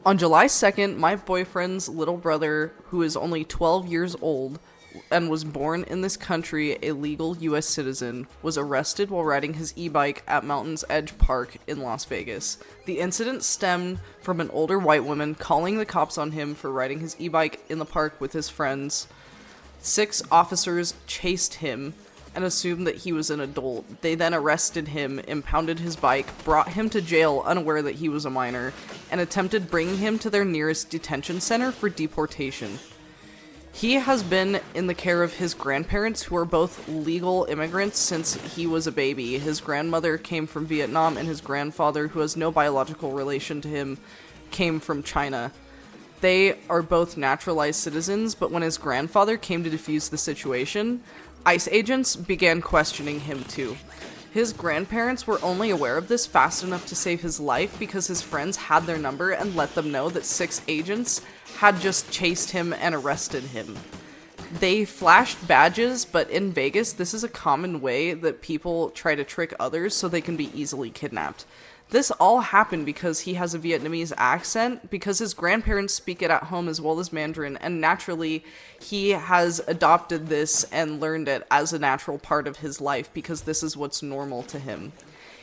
On July 2nd, my boyfriend's little brother, who is only 12 years old and was born in this country, a legal U.S. citizen, was arrested while riding his e-bike at Mountain's Edge Park in Las Vegas. The incident stemmed from an older white woman calling the cops on him for riding his e-bike in the park with his friends. 6 officers chased him and assumed that he was an adult. They then arrested him, impounded his bike, brought him to jail unaware that he was a minor, and attempted bringing him to their nearest detention center for deportation. He has been in the care of his grandparents, who are both legal immigrants since he was a baby. His grandmother came from Vietnam, and his grandfather, who has no biological relation to him, came from China. They are both naturalized citizens, but when his grandfather came to defuse the situation, ICE agents began questioning him too. His grandparents were only aware of this fast enough to save his life because his friends had their number and let them know that 6 agents had just chased him and arrested him. They flashed badges, but in Vegas, this is a common way that people try to trick others so they can be easily kidnapped. This all happened because he has a Vietnamese accent, because his grandparents speak it at home as well as Mandarin, and naturally, he has adopted this and learned it as a natural part of his life because this is what's normal to him.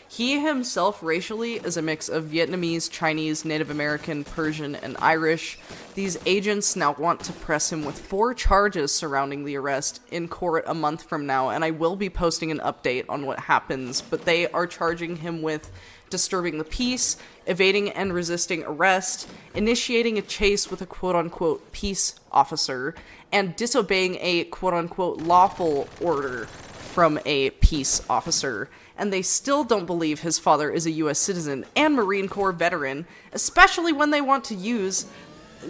He himself racially is a mix of Vietnamese, Chinese, Native American, Persian, and Irish. These agents now want to press him with 4 charges surrounding the arrest in court a month from now, and I will be posting an update on what happens, but they are charging him with disturbing the peace, evading and resisting arrest, initiating a chase with a quote-unquote peace officer, and disobeying a quote-unquote lawful order from a peace officer. And they still don't believe his father is a U.S. citizen and Marine Corps veteran, especially when they want to use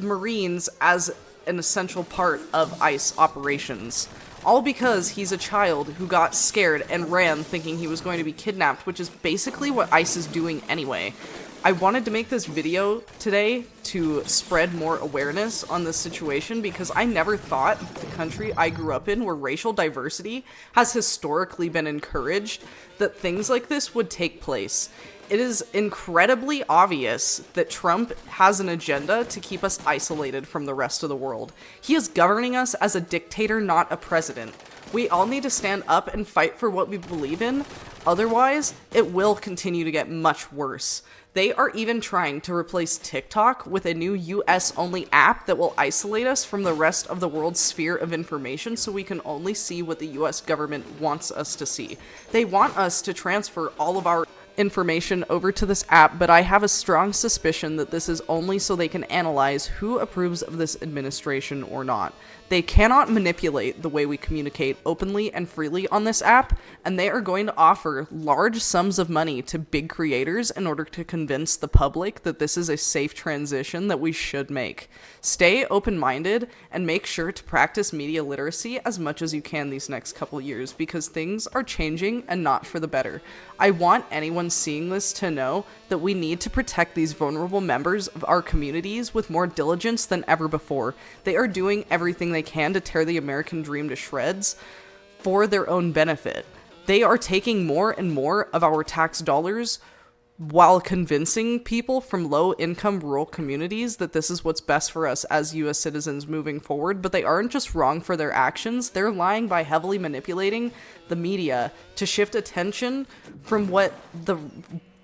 Marines as an essential part of ICE operations. All because he's a child who got scared and ran thinking he was going to be kidnapped, which is basically what ICE is doing anyway. I wanted to make this video today to spread more awareness on this situation because I never thought the country I grew up in, where racial diversity has historically been encouraged, that things like this would take place. It is incredibly obvious that Trump has an agenda to keep us isolated from the rest of the world. He is governing us as a dictator, not a president. We all need to stand up and fight for what we believe in. Otherwise, it will continue to get much worse. They are even trying to replace TikTok with a new US-only app that will isolate us from the rest of the world's sphere of information so we can only see what the US government wants us to see. They want us to transfer all of our information over to this app, but I have a strong suspicion that this is only so they can analyze who approves of this administration or not. They cannot manipulate the way we communicate openly and freely on this app, and they are going to offer large sums of money to big creators in order to convince the public that this is a safe transition that we should make. Stay open-minded and make sure to practice media literacy as much as you can these next couple years, because things are changing and not for the better. I want anyone seeing this to know that we need to protect these vulnerable members of our communities with more diligence than ever before. They are doing everything they can to tear the American dream to shreds for their own benefit. They are taking more and more of our tax dollars while convincing people from low-income rural communities that this is what's best for us as U.S. citizens moving forward, but they aren't just wrong for their actions, they're lying by heavily manipulating the media to shift attention from what the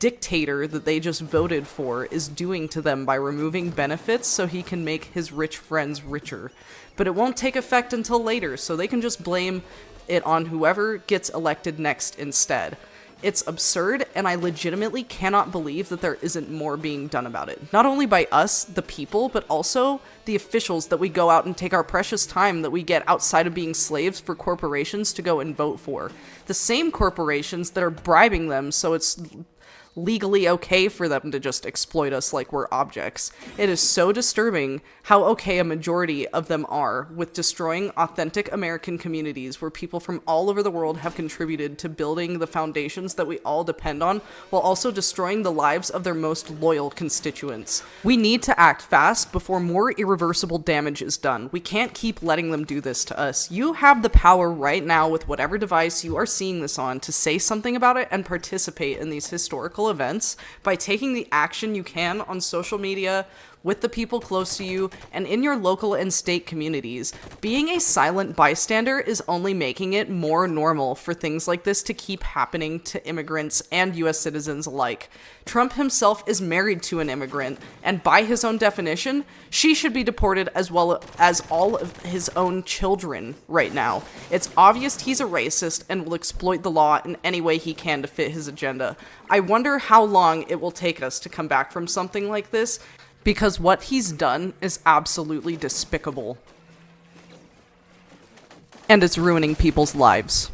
dictator that they just voted for is doing to them by removing benefits so he can make his rich friends richer. But it won't take effect until later, so they can just blame it on whoever gets elected next instead. It's absurd, and I legitimately cannot believe that there isn't more being done about it. Not only by us, the people, but also the officials that we go out and take our precious time that we get outside of being slaves for corporations to go and vote for. The same corporations that are bribing them so it's legally okay for them to just exploit us like we're objects. It is so disturbing how okay a majority of them are with destroying authentic American communities where people from all over the world have contributed to building the foundations that we all depend on, while also destroying the lives of their most loyal constituents. We need to act fast before more irreversible damage is done. We can't keep letting them do this to us. You have the power right now with whatever device you are seeing this on to say something about it and participate in these historical events by taking the action you can on social media, with the people close to you, and in your local and state communities. Being a silent bystander is only making it more normal for things like this to keep happening to immigrants and US citizens alike. Trump himself is married to an immigrant, and by his own definition, she should be deported as well as all of his own children right now. It's obvious he's a racist and will exploit the law in any way he can to fit his agenda. I wonder how long it will take us to come back from something like this, because what he's done is absolutely despicable. And it's ruining people's lives.